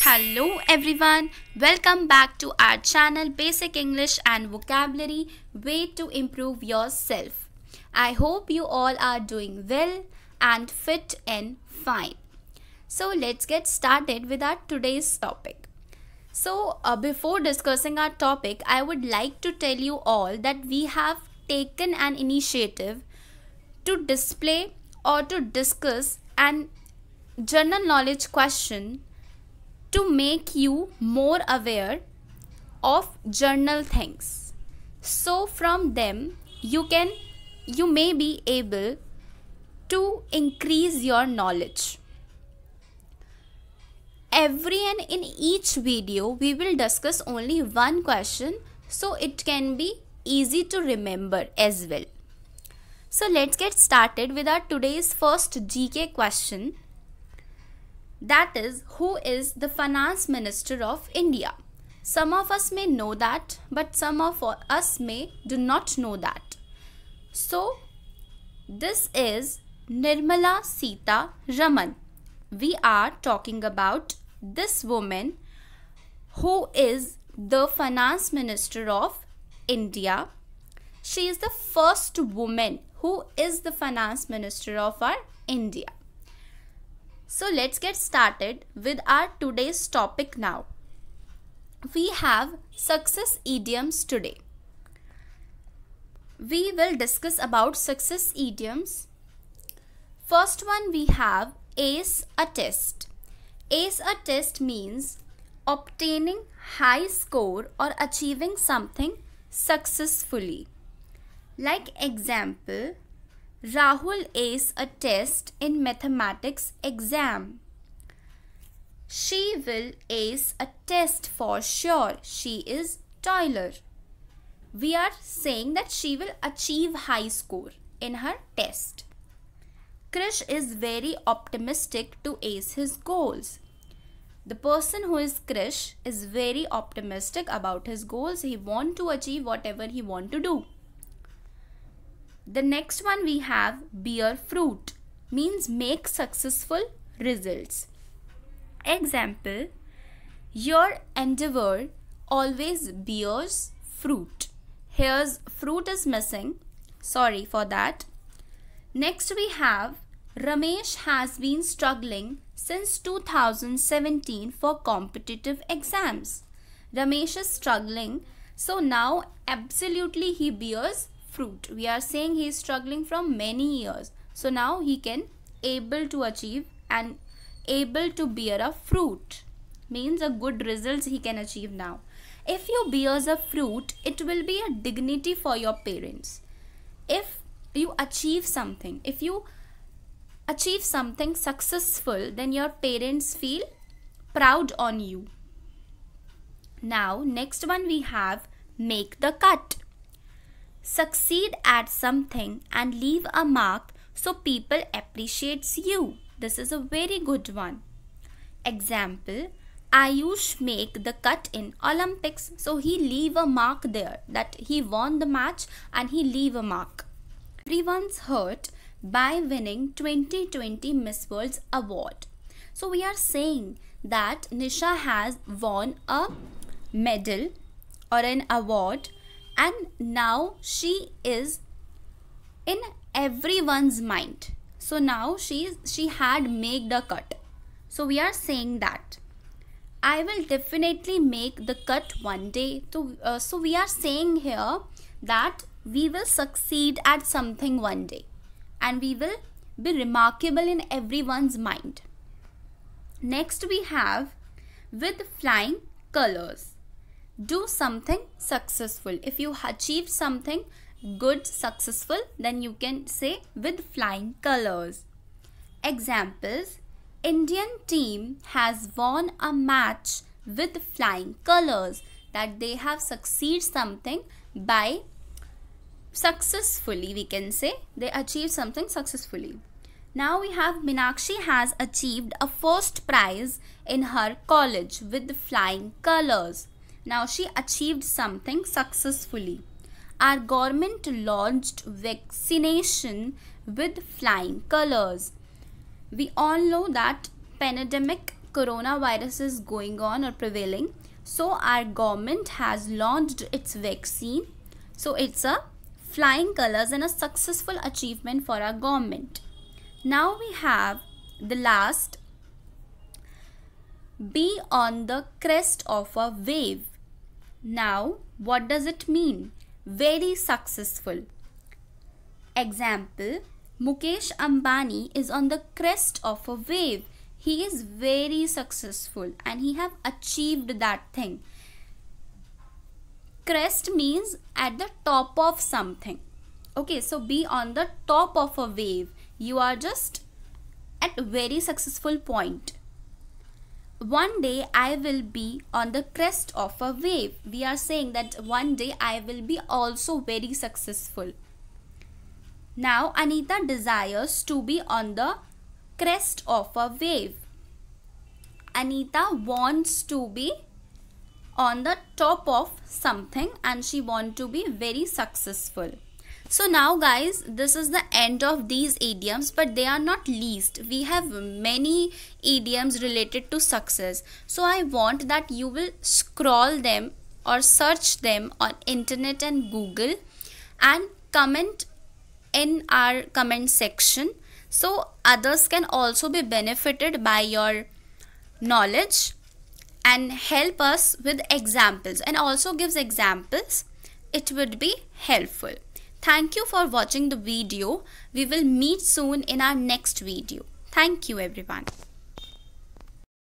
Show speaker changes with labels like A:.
A: Hello everyone, welcome back to our channel Basic English and Vocabulary Way to Improve Yourself. I hope you all are doing well and fit and fine. So let's get started with our today's topic. Before discussing our topic, I would like to tell you all that we have taken an initiative to display or to discuss an general knowledge question to make you more aware of journal things. So from them you may be able to increase your knowledge. Every and in each video we will discuss only one question so it can be easy to remember as well. So let's get started with our today's first GK question. That is, who is the Finance Minister of India? Some of us may know that, but some of us may do not know that. So, this is Nirmala Sita Raman. We are talking about this woman who is the Finance Minister of India. She is the first woman who is the Finance Minister of our India. So let's get started with our today's topic now. We have success idioms today. We will discuss about success idioms. First one we have ace a test. Ace a test means obtaining high score or achieving something successfully. Like example, Rahul aced a test in mathematics exam. She will ace a test for sure. She is toiler. We are saying that she will achieve high score in her test. Krish is very optimistic to ace his goals. The person who is Krish is very optimistic about his goals. He wants to achieve whatever he wants to do. The next one we have bear fruit, means make successful results. Example, your endeavor always bears fruit. Here's fruit is missing. Sorry for that. Next we have Ramesh has been struggling since 2017 for competitive exams. Ramesh is struggling, so now absolutely he bears fruit. We are saying he is struggling from many years. So now he can able to achieve and able to bear a fruit. Means a good results he can achieve now. If you bears a fruit, it will be a dignity for your parents. If you achieve something, successful, then your parents feel proud on you. Now next one we have make the cut. Succeed at something and leave a mark so people appreciates you. This is a very good one. Example, Ayush make the cut in Olympics. So he leave a mark there that he won the match and he leave a mark. Everyone's hurt by winning 2020 Miss World award. So we are saying that Nisha has won a medal or an award, and now she is in everyone's mind. So now she had made the cut. So we are saying that I will definitely make the cut one day. So we are saying here that we will succeed at something one day and we will be remarkable in everyone's mind. Next we have with flying colors. Do something successful. If you achieve something good, successful, then you can say with flying colors. Examples, Indian team has won a match with flying colors. That they have succeeded something by successfully, we can say they achieved something successfully. Now we have Meenakshi has achieved a first prize in her college with flying colors. Now she achieved something successfully. Our government launched vaccination with flying colors. We all know that pandemic coronavirus is going on or prevailing, so our government has launched its vaccine. So it's a flying colors and a successful achievement for our government. Now we have the last, be on the crest of a wave. Now what does it mean? Very successful. Example, Mukesh Ambani is on the crest of a wave. He is very successful and he have achieved that thing. Crest means at the top of something. Okay, so be on the top of a wave. You are just at a very successful point. One day I will be on the crest of a wave. We are saying that one day I will be also very successful. Now Anita desires to be on the crest of a wave. Anita wants to be on the top of something and she wants to be very successful. So now guys, this is the end of these idioms, but they are not least. We have many idioms related to success. So I want that you will scroll them or search them on internet and Google and comment in our comment section, so others can also be benefited by your knowledge and help us with examples, and also gives examples. It would be helpful. Thank you for watching the video. We will meet soon in our next video. Thank you everyone.